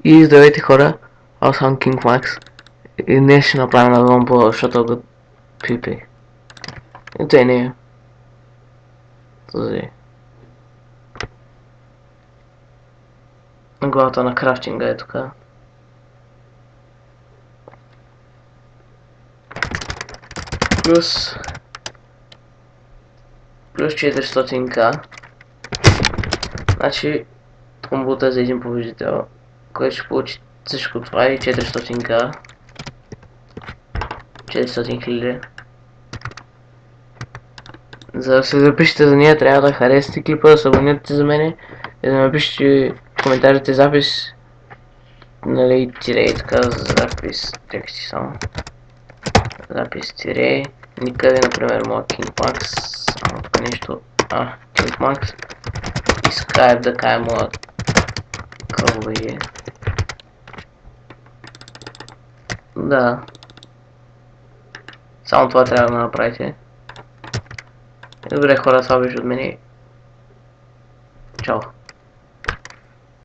И здравейте хора, аз съм King Max и днес ще направим на по Shuttle PP. И тъй не е. Този. Главата на крафтинга е тук. Плюс 400к. Значи комбута за един победител, който ще получи всичко това и 400к. 400 хиляди. За да се запишете за нея, трябва да харесате клипа, да се абонирате за мене и да напишете в коментарите запис, нали, тире и така, запис, чакайте само, запис тире, никъде, например, моя King Max, само тук нещо, King Max, и Skype да кае моя кръгове. Да, само това трябва да направите. Добре хора, това беше от мене. Чао.